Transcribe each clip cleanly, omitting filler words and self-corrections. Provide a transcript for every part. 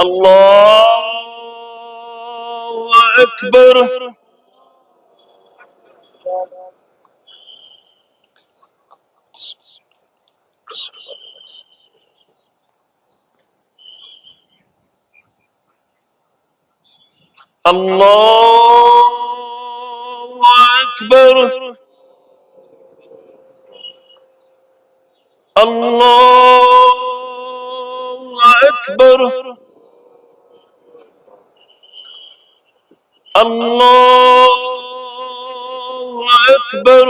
الله أكبر. الله أكبر. الله أكبر. الله أكبر.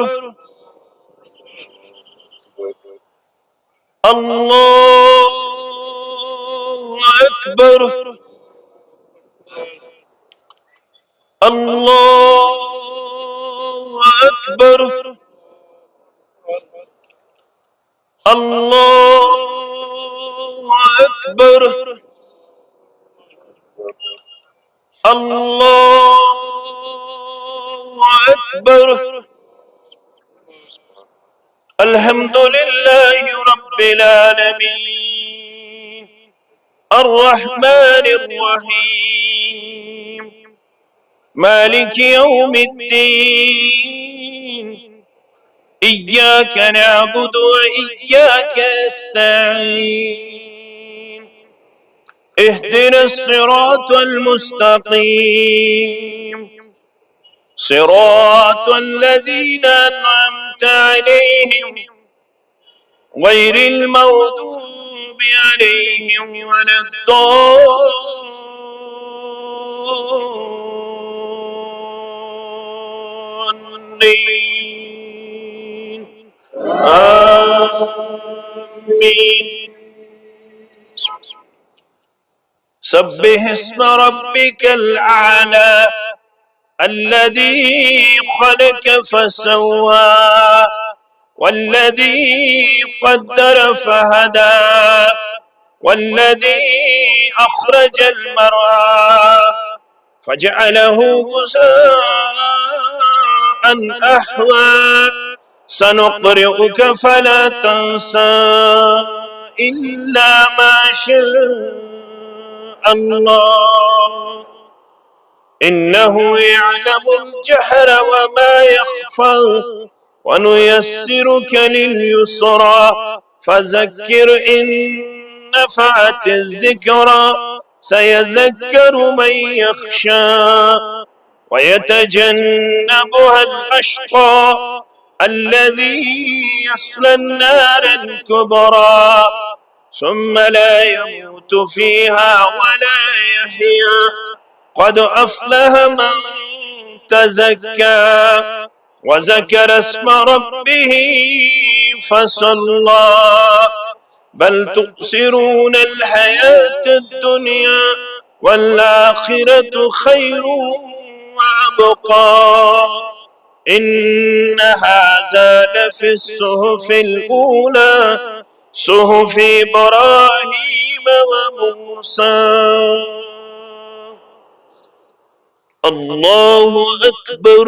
الله أكبر. الله أكبر. الله أكبر. الله أكبر. الحمد لله رب العالمين الرحمن الرحيم مالك يوم الدين إياك نعبد وإياك نستعين اهدنا الصراط المستقيم صراط الذين أنعمت عليهم غير المغضوب عليهم ولا الضالين آمين. سبح اسم ربك الأعلى الذي خلق فسوى والذي قدر فهدى والذي أخرج المرعى فجعله غثاء أحوى سنقرئك فلا تنسى إلا ما شاء الله إنه يعلم الجهر وما يخفى ونيسرك لليسرى فذكر إن نفعت الذكرى سيذكر من يخشى ويتجنبها الأشقى الذي يصلى النار الكبرى ثم لا يموت فيها ولا يحيا قد أفلح من تزكى وذكر اسم ربه فصلى بل تؤثرون الحياة الدنيا والآخرة خير وأبقى إن هذا لفي الصحف الأولى صحف إبراهيم وموسى. الله أكبر.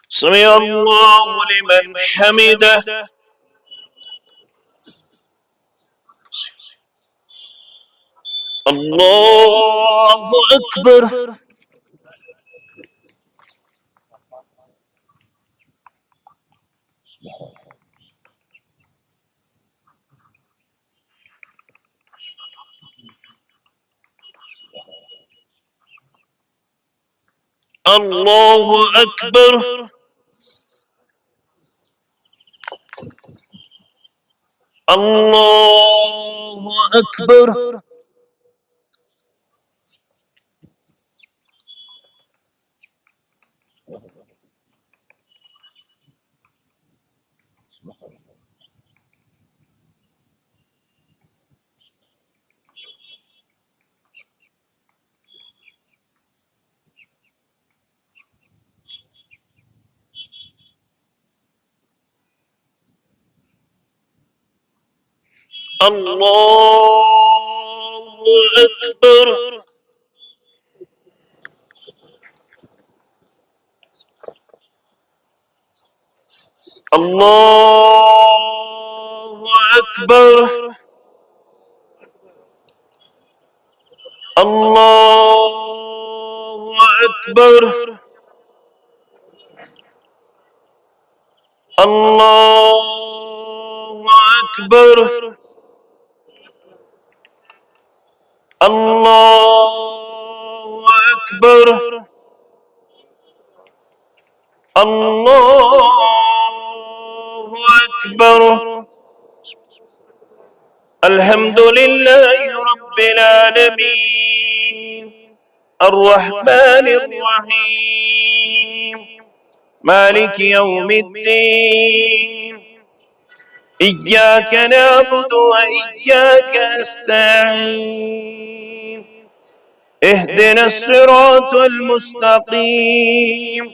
سمع الله لمن حمده. الله أكبر. الله أكبر. الله أكبر. الله أكبر. الله أكبر. الله أكبر. الله أكبر. الله أكبر. الله أكبر. الحمد لله رب العالمين الرحمن الرحيم مالك يوم الدين إياك نعبد وإياك نستعين اهدنا الصراط المستقيم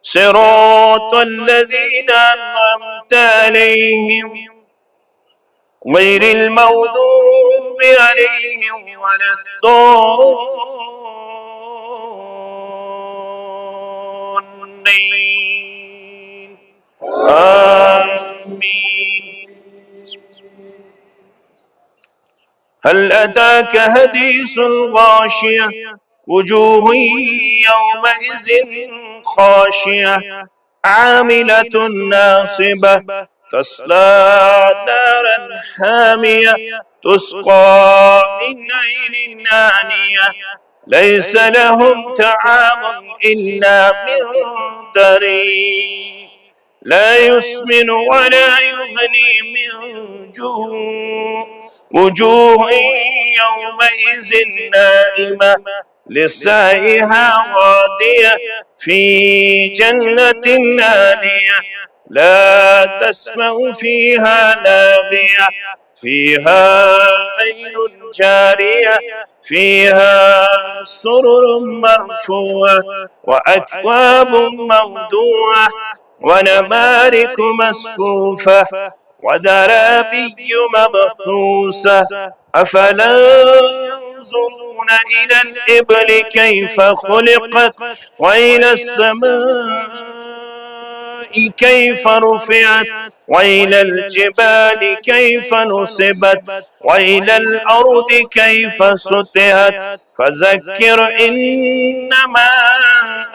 صراط الذين أنعمت عليهم غير المغضوب عليهم ولا الضالين آمين. هل أتاك حديث الغاشية وجوه يومئذ خاشية عاملة ناصبة تصلى نارا حامية تسقى من عين آنية ليس لهم طعام إلا من ضريع لا يسمن ولا يغني من جوع وجوه يومئذ نائمة لسعيها راضية في جنة عالية لا تسمع فيها لاغية فيها عين جارية فيها سرر مرفوعة وأكواب موضوعة ونمارك مصفوفة وزرابي مبثوثة أفلا ينظرون إلى الإبل كيف خلقت وإلى السماء كيف رفعت وإلى الجبال كيف نصبت وإلى الأرض كيف سطحت فذكر إنما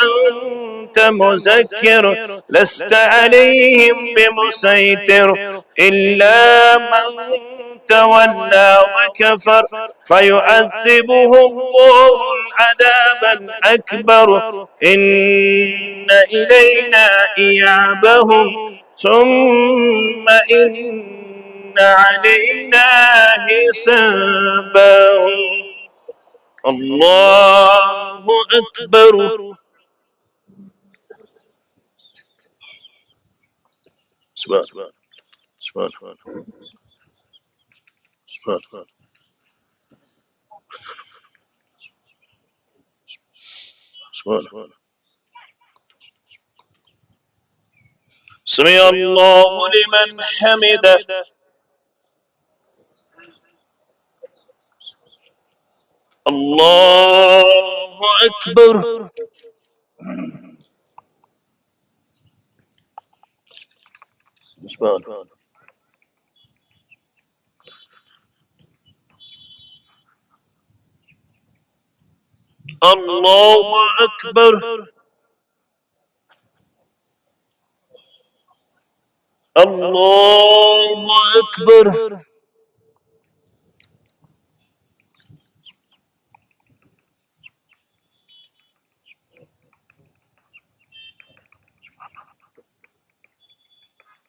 أنت مذكر لست عليهم بمسيطر إلا من تولى وكفر فيعذبه الله العذاب الأكبر إن إلينا إيابهم ثم إن علينا حسابهم. الله أكبر. سبحان سبحان سبحان سبحان سبحان سمع الله لمن حمده. الله أكبر. سبحان الله أكبر. الله أكبر.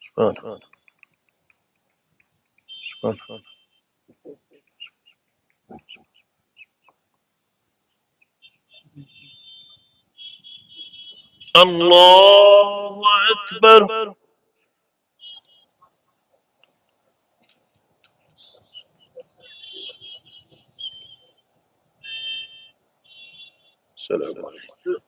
سبحان سبحان الله أكبر. السلام عليكم.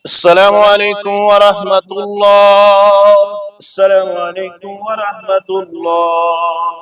السلام عليكم ورحمة الله. السلام عليكم ورحمة الله.